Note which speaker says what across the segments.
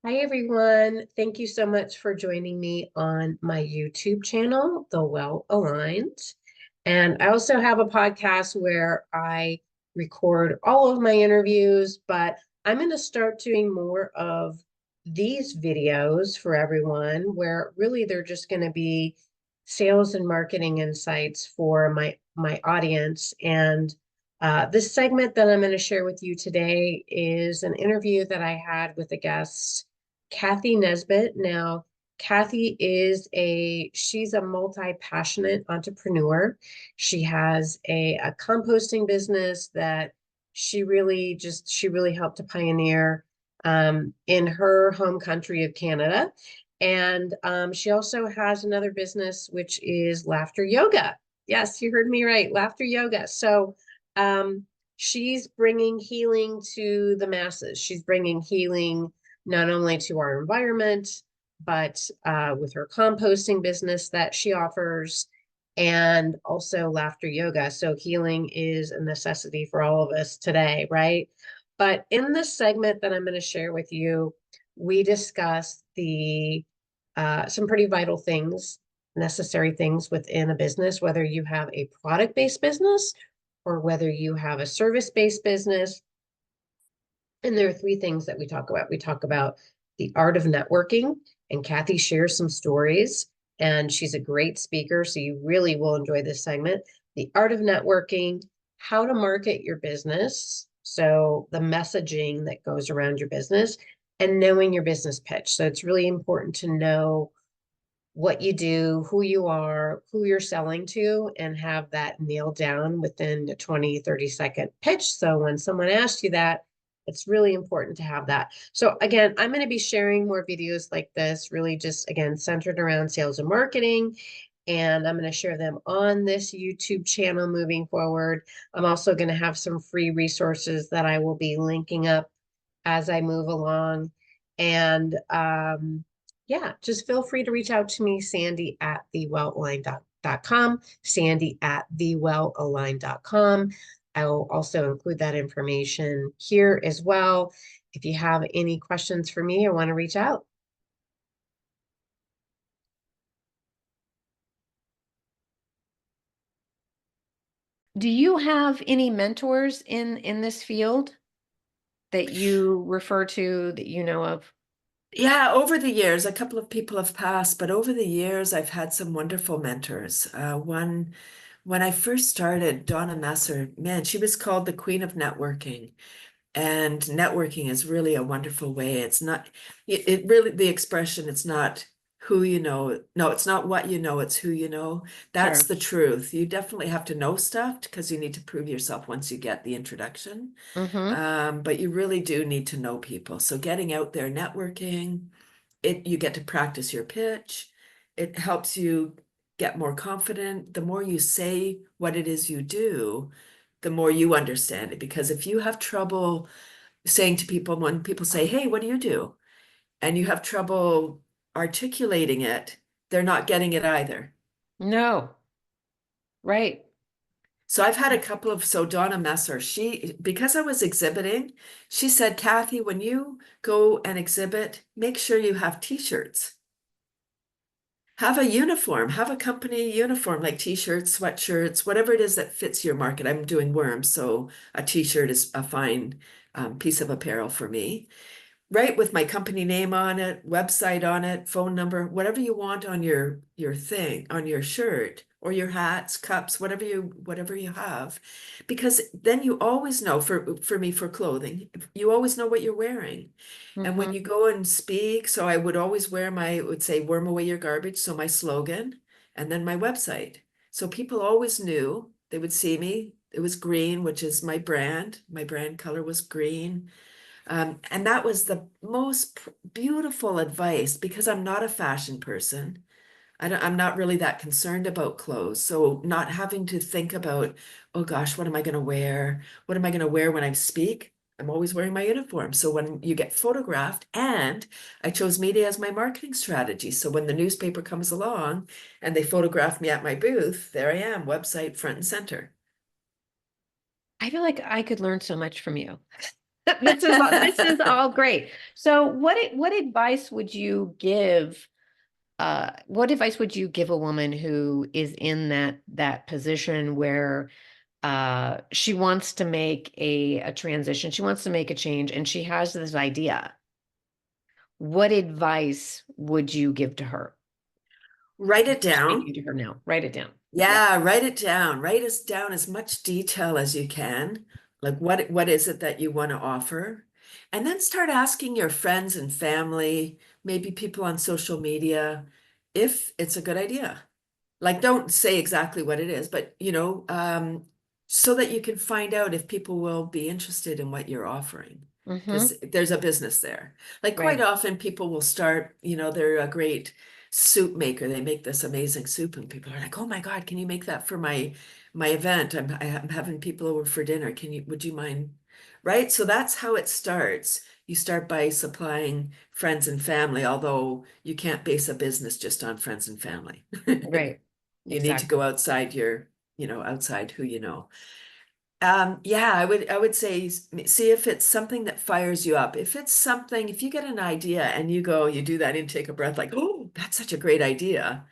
Speaker 1: Hi, everyone. Thank you so much for joining me on my YouTube channel, The Well Aligned. And I also have a podcast where I record all of my interviews, but I'm going to start doing more of these videos for everyone where really they're just going to be sales and marketing insights for my audience. And this segment that I'm going to share with you today is an interview that I had with a guest, Cathy Nesbitt. Now, she's a multi-passionate entrepreneur. She has a composting business that she really helped to pioneer in her home country of Canada. And she also has another business, which is laughter yoga. Yes, you heard me right, laughter yoga. So she's bringing healing to the masses. She's bringing healing not only to our environment, but with her composting business that she offers, and also laughter yoga. So healing is a necessity for all of us today, right? But in this segment that I'm going to share with you, we discuss the some pretty vital things, necessary things within a business, whether you have a product-based business or whether you have a service-based business. And there are three things that we talk about. We talk about the art of networking, and Cathy shares some stories, and she's a great speaker, so you really will enjoy this segment. The art of networking, how to market your business, so the messaging that goes around your business, and knowing your business pitch. So it's really important to know what you do, who you are, who you're selling to, and have that nailed down within the 20-30 second pitch. So when someone asks you that, it's really important to have that. So again, I'm going to be sharing more videos like this, really just again centered around sales and marketing. And I'm going to share them on this YouTube channel moving forward. I'm also going to have some free resources that I will be linking up as I move along. And yeah, just feel free to reach out to me, Sandy at thewellaligned.com, Sandy at thewellaligned.com. I will also include that information here as well. If you have any questions for me or want to reach out.
Speaker 2: Do you have any mentors in this field that you refer to that you know of?
Speaker 3: Yeah, over the years, a couple of people have passed, but over the years, I've had some wonderful mentors. When I first started, Donna Messer, man, she was called the Queen of Networking. And networking is really a wonderful way. It's not, it really, the expression, it's not who you know. No, it's not what you know, it's who you know. That's
Speaker 2: Sure.
Speaker 3: the truth. You definitely have to know stuff because you need to prove yourself once you get the introduction.
Speaker 2: Mm-hmm.
Speaker 3: But you really do need to know people. So getting out there, networking, you get to practice your pitch. It helps you get more confident. The more you say what it is you do, the more you understand it. Because if you have trouble saying to people, when people say, "Hey, what do you do?" and you have trouble articulating it, they're not getting it either.
Speaker 2: No, right.
Speaker 3: So I've had a couple of, so Donna Messer, because I was exhibiting, she said, "Cathy, when you go and exhibit, make sure you have t-shirts. Have a uniform, have a company uniform, like t-shirts, sweatshirts, whatever it is that fits your market." I'm doing worms, so a t-shirt is a fine piece of apparel for me. Right, with my company name on it, website on it, phone number, whatever you want on your thing, on your shirt or your hats, cups, whatever you have. Because then you always know, for me, for clothing, you always know what you're wearing. And when
Speaker 2: Mm-hmm.
Speaker 3: you go and speak, so I would always wear it would say "worm away your garbage," so my slogan, and then my website. So people always knew, they would see me. It was green, which is my brand. My brand color was green. And that was the most beautiful advice because I'm not a fashion person. I'm not really that concerned about clothes. So not having to think about, oh gosh, what am I going to wear? What am I going to wear when I speak? I'm always wearing my uniform. So when you get photographed, and I chose media as my marketing strategy. So when the newspaper comes along and they photograph me at my booth, there I am, website front and center.
Speaker 2: I feel like I could learn so much from you. This is all great. So what advice would you give what advice would you give a woman who is in that position where she wants to make a transition, she wants to make a change, and she has this idea? What advice would you give to her?
Speaker 3: Write it
Speaker 2: Speaking
Speaker 3: down.
Speaker 2: to her now. Write it down. Yeah.
Speaker 3: Yeah, write it down. Write us down as much detail as you can. Like what is it that you want to offer? And then start asking your friends and family, maybe people on social media, if it's a good idea. Like don't say exactly what it is, but so that you can find out if people will be interested in what you're offering.
Speaker 2: Mm-hmm.
Speaker 3: Because there's a business there. Like quite
Speaker 2: Right.
Speaker 3: often people will start, they're a great soup maker. They make this amazing soup and people are like, "Oh my God, can you make that for my event? I'm having people over for dinner. Would you mind?" Right? So that's how it starts. You start by supplying friends and family, although you can't base a business just on friends and family.
Speaker 2: Right.
Speaker 3: You need to go
Speaker 2: Exactly.
Speaker 3: outside outside who you know. Yeah, I would say see if it's something that fires you up. If it's something, if you get an idea and you do that and take a breath like, oh, that's such a great idea.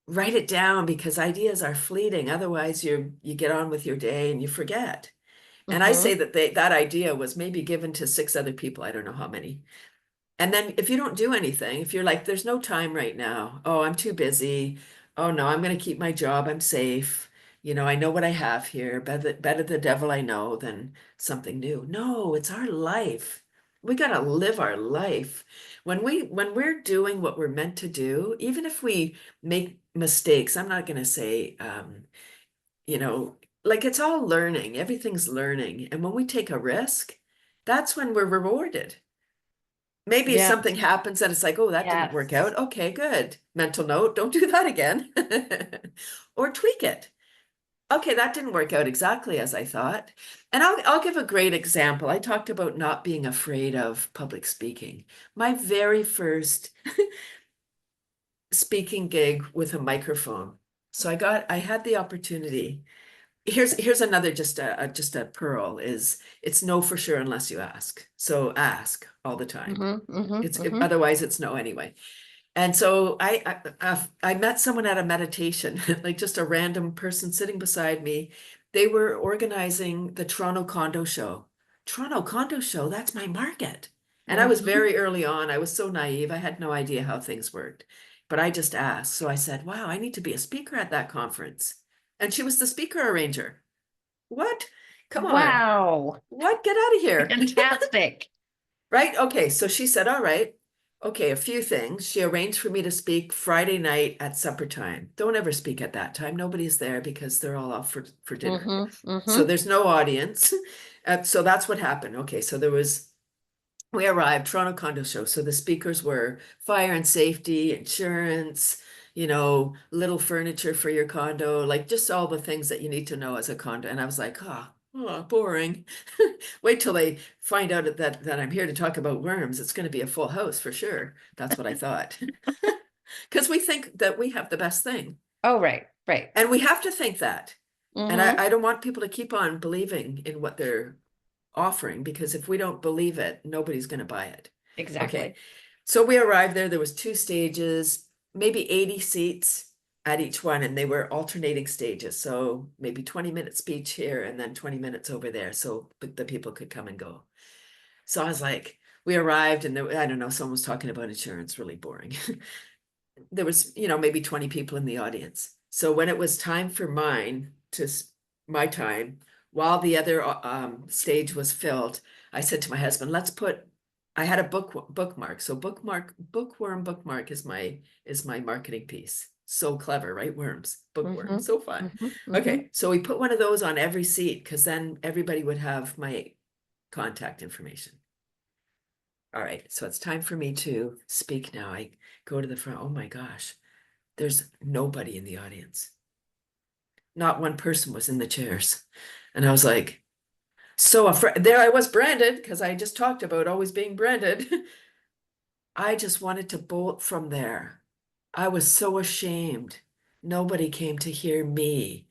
Speaker 3: Write it down because ideas are fleeting. Otherwise, you get on with your day and you forget. And I
Speaker 2: Mm-hmm.
Speaker 3: say that that idea was maybe given to 6 other people. I don't know how many. And then if you don't do anything, if you're like, there's no time right now. Oh, I'm too busy. Oh no, I'm going to keep my job. I'm safe. I know what I have here. Better the devil I know than something new. No, it's our life. We got to live our life. When we're doing what we're meant to do, even if we make mistakes, I'm not going to say, you know, like it's all learning. Everything's learning. And when we take a risk, that's when we're rewarded. Maybe if
Speaker 2: Yeah.
Speaker 3: something happens and it's like, oh, that didn't work
Speaker 2: Yes.
Speaker 3: out. Okay, good. Mental note, don't do that again. Or tweak it. Okay, that didn't work out exactly as I thought. And I'll give a great example. I talked about not being afraid of public speaking. My very first speaking gig with a microphone. So I had the opportunity. Here's another just a pearl is it's no for sure unless you ask. So ask all the time.
Speaker 2: Mm-hmm. Mm-hmm. Mm-hmm.
Speaker 3: Otherwise it's no anyway. And so I met someone at a meditation, like just a random person sitting beside me. They were organizing the Toronto Condo Show. Toronto Condo Show, that's my market. And I was
Speaker 2: Mm-hmm.
Speaker 3: very early on. I was so naive. I had no idea how things worked. But I just asked. So I said, wow, I need to be a speaker at that conference. And she was the speaker arranger. What? Come on.
Speaker 2: Wow.
Speaker 3: What? Get out of here.
Speaker 2: Fantastic.
Speaker 3: Right? Okay. So she said, all right. Okay, a few things. She arranged for me to speak Friday night at supper time. Don't ever speak at that time. Nobody's there because they're all out for dinner.
Speaker 2: Mm-hmm.
Speaker 3: So
Speaker 2: Mm-hmm.
Speaker 3: there's no audience. So that's what happened. Okay, so we arrived, Toronto Condo Show. So the speakers were fire and safety, insurance, little furniture for your condo, like just all the things that you need to know as a condo. And I was like, oh, boring. Wait till they find out that I'm here to talk about worms. It's going to be a full house for sure. That's what I thought. Because we think that we have the best thing.
Speaker 2: Oh, right. Right.
Speaker 3: And we have to think that. And
Speaker 2: Mm-hmm.
Speaker 3: I don't want people to keep on believing in what they're offering because if we don't believe it, nobody's going to buy it. Okay.
Speaker 2: Exactly.
Speaker 3: So we arrived there. There was 2 stages, maybe 80 seats at each one, and they were alternating stages. So maybe 20-minute speech here and then 20 minutes over there. So the people could come and go. So I was like, we arrived and I don't know, someone was talking about insurance, really boring. There was, maybe 20 people in the audience. So when it was time for my time, while the other stage was filled, I said to my husband, I had a bookmark. So bookworm bookmark is my marketing piece. So clever, right? Worms, bookworm,
Speaker 2: Mm-hmm.
Speaker 3: so fun.
Speaker 2: Mm-hmm. Mm-hmm.
Speaker 3: Okay, so we put one of those on every seat because then everybody would have my contact information. All right, so it's time for me to speak now. I go to the front. Oh my gosh, there's nobody in the audience. Not one person was in the chairs. And I was like, so afraid. There I was branded because I just talked about always being branded. I just wanted to bolt from there. I was so ashamed. nobody came to hear me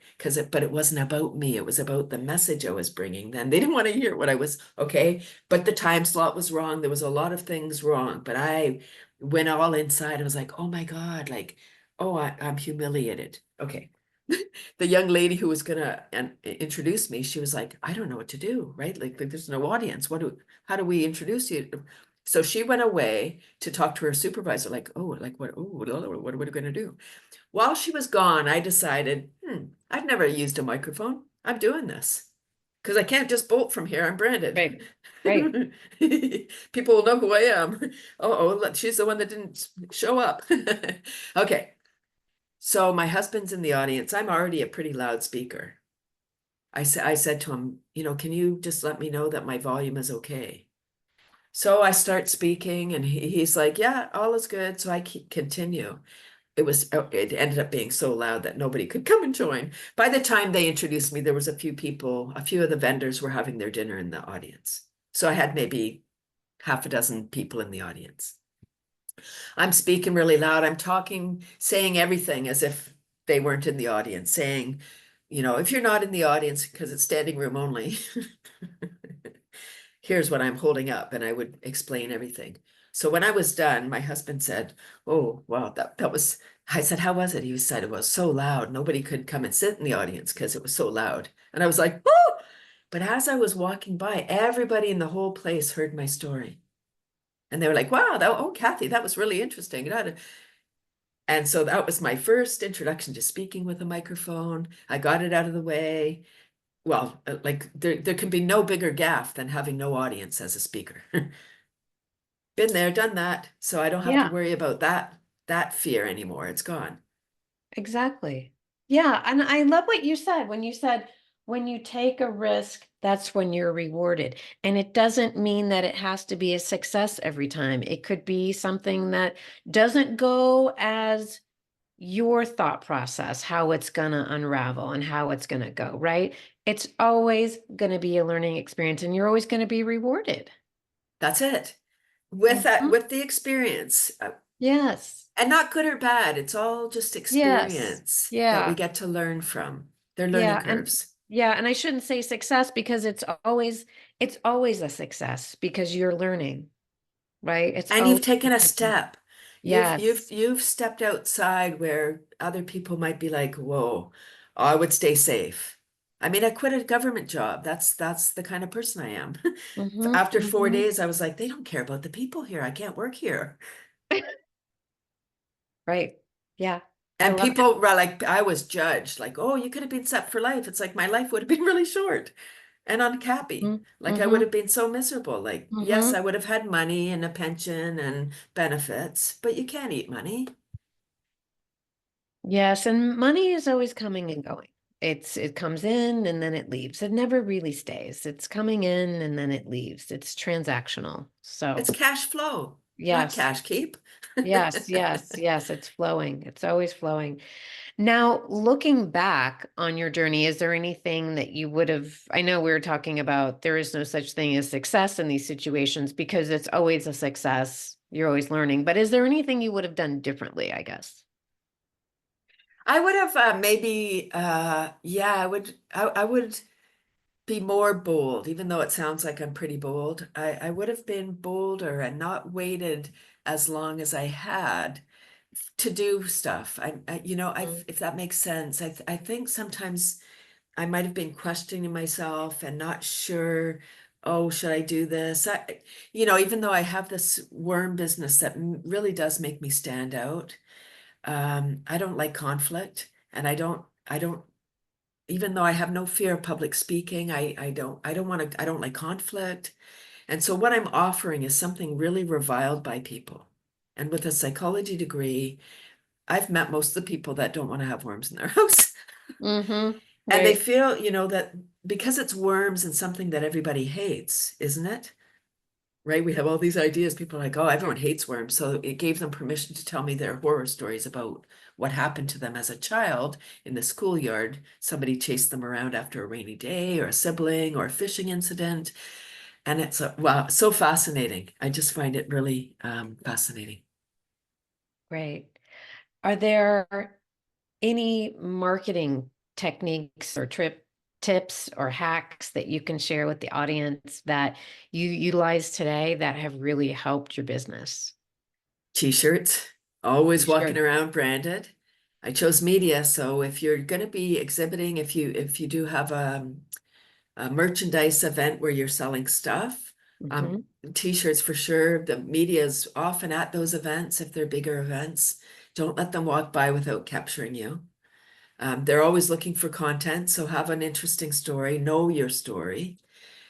Speaker 3: but it wasn't about me. It was about the message I was bringing. Then they didn't want to hear what I was, okay. But the time slot was wrong. There was a lot of things wrong, but I went all inside. I was like, oh my God, like, oh, I'm humiliated. Okay. The young lady who was gonna introduce me, she was like, I don't know what to do, right? Like there's no audience. How do we introduce you? So she went away to talk to her supervisor, like, oh, like what, oh, what are we gonna do? While she was gone, I decided, I've never used a microphone. I'm doing this because I can't just bolt from here. I'm branded.
Speaker 2: Right. Right.
Speaker 3: People will know who I am. Oh, she's the one that didn't show up. Okay. So my husband's in the audience. I'm already a pretty loud speaker. I said to him, can you just let me know that my volume is okay? So I start speaking and he's like, yeah, all is good. So I continue. It ended up being so loud that nobody could come and join. By the time they introduced me, there was a few of the vendors were having their dinner in the audience. So I had maybe half a dozen people in the audience. I'm speaking really loud. I'm talking, saying everything as if they weren't in the audience, saying, if you're not in the audience because it's standing room only, here's what I'm holding up. And I would explain everything. So when I was done, my husband said, oh, wow, that was, I said, how was it? He said it was so loud. Nobody could come and sit in the audience because it was so loud. And I was like, oh, but as I was walking by, everybody in the whole place heard my story. And they were like, wow, Cathy, that was really interesting. And so that was my first introduction to speaking with a microphone. I got it out of the way. Well, like there can be no bigger gaffe than having no audience as a speaker. Been there, done that. So I don't have to
Speaker 2: Yeah,
Speaker 3: worry about that fear anymore. It's gone.
Speaker 2: exactly. Yeah. And I love what you said when you said, when you take a risk, that's when you're rewarded. And it doesn't mean that it has to be a success every time. It could be something that doesn't go as your thought process, how it's going to unravel and how it's going to go, right? It's always going to be a learning experience and you're always going to be rewarded.
Speaker 3: That's it. With
Speaker 2: Mhm.
Speaker 3: with the experience,
Speaker 2: Yes.
Speaker 3: and not good or bad. It's all just
Speaker 2: Yes.
Speaker 3: experience that we
Speaker 2: Yeah.
Speaker 3: get to learn from. They're learning
Speaker 2: Yeah. And
Speaker 3: curves.
Speaker 2: yeah. And I shouldn't say success because it's always a success because you're learning, right? It's
Speaker 3: And you've
Speaker 2: always
Speaker 3: taken a
Speaker 2: something.
Speaker 3: step.
Speaker 2: Yes.
Speaker 3: You've stepped outside where other people might be like, whoa, I would stay safe. I mean, I quit a government job. That's the kind of person I am.
Speaker 2: Mm-hmm,
Speaker 3: After 4
Speaker 2: mm-hmm.
Speaker 3: days, I was like, they don't care about the people here. I can't work here.
Speaker 2: Right. Yeah. I
Speaker 3: And
Speaker 2: love it.
Speaker 3: people were like, I was judged, like, oh, you could have been set for life. It's like my life would have been really short and unhappy. Like I would
Speaker 2: Mm-hmm,
Speaker 3: have been so miserable. Like, yes,
Speaker 2: mm-hmm.
Speaker 3: I would have had money and a pension and benefits, but you can't eat money.
Speaker 2: Yes, and money is always coming and going. It comes in and then it leaves. It never really stays. It's coming in and then it leaves. It's transactional.
Speaker 3: It's
Speaker 2: So,
Speaker 3: cash flow, not
Speaker 2: yes.
Speaker 3: cash keep.
Speaker 2: Yes, yes, yes, it's flowing. It's always flowing. Now, looking back on your journey, is there anything that you would have? I know we were talking about there is no such thing as success in these situations because it's always a success. You're always learning. But is there anything you would have done differently, I guess?
Speaker 3: I would have maybe, yeah, I would be more bold, even though it sounds like I'm pretty bold. I would have been bolder and not waited as long as I had to do stuff.
Speaker 2: Mm.
Speaker 3: If that makes sense, I think sometimes I might have been questioning myself and not sure, oh, should I do this? Even though I have this worm business that really does make me stand out, I don't like conflict, and I don't, even though I have no fear of public speaking, I don't like conflict. And so what I'm offering is something really reviled by people. And with a psychology degree, I've met most of the people that don't want to have worms in their house.
Speaker 2: Mm-hmm.
Speaker 3: And they
Speaker 2: Right.
Speaker 3: feel, that because it's worms and something that everybody hates, isn't it? Right? We have all these ideas. People are like, oh, everyone hates worms. So it gave them permission to tell me their horror stories about what happened to them as a child in the schoolyard. Somebody chased them around after a rainy day, or a sibling, or a fishing incident. And it's wow, so fascinating. I just find it really fascinating.
Speaker 2: Right. Are there any marketing techniques or tips or hacks that you can share with the audience that you utilize today that have really helped your business?
Speaker 3: T-shirts, always walking
Speaker 2: Sure.
Speaker 3: around branded. I chose media, so if you're going to be exhibiting, if you do have a merchandise event where you're selling stuff,
Speaker 2: Mhm.
Speaker 3: T-shirts for sure. The media is often at those events if they're bigger events. Don't let them walk by without capturing you. They're always looking for content, so have an interesting story, know your story.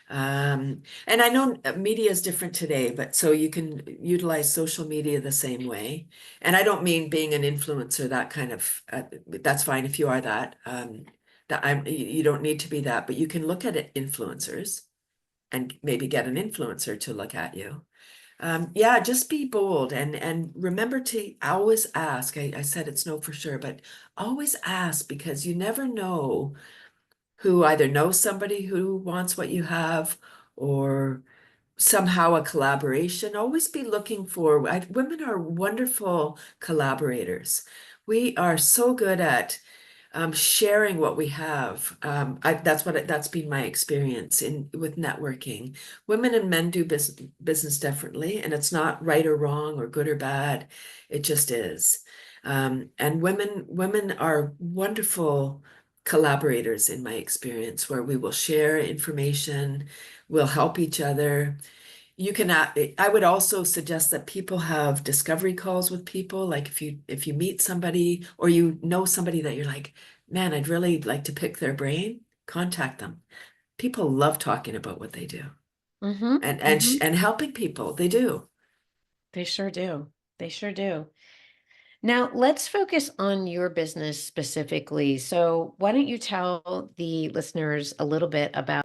Speaker 3: And I know media is different today, but so you can utilize social media the same way. And I don't mean being an influencer, that kind of, that's fine if you are that. You don't need to be that, but you can look at it influencers and maybe get an influencer to look at you. Yeah, just be bold and remember to always ask. I said it's no for sure, but always ask because you never know who either knows somebody who wants what you have or somehow a collaboration. Always be looking for, women are wonderful collaborators. We are so good at sharing what we have. That's been my experience in with networking. Women and men do business differently, and it's not right or wrong or good or bad. It just is. And women are wonderful collaborators in my experience, where we will share information, we'll help each other. You can, I would also suggest that people have discovery calls with people. Like if you meet somebody or you know somebody that you're like, man, I'd really like to pick their brain, contact them. People love talking about what they do
Speaker 2: Mhm.
Speaker 3: and
Speaker 2: Mhm.
Speaker 3: and helping people. They do.
Speaker 2: They sure do. They sure do. Now, let's focus on your business specifically. So, why don't you tell the listeners a little bit about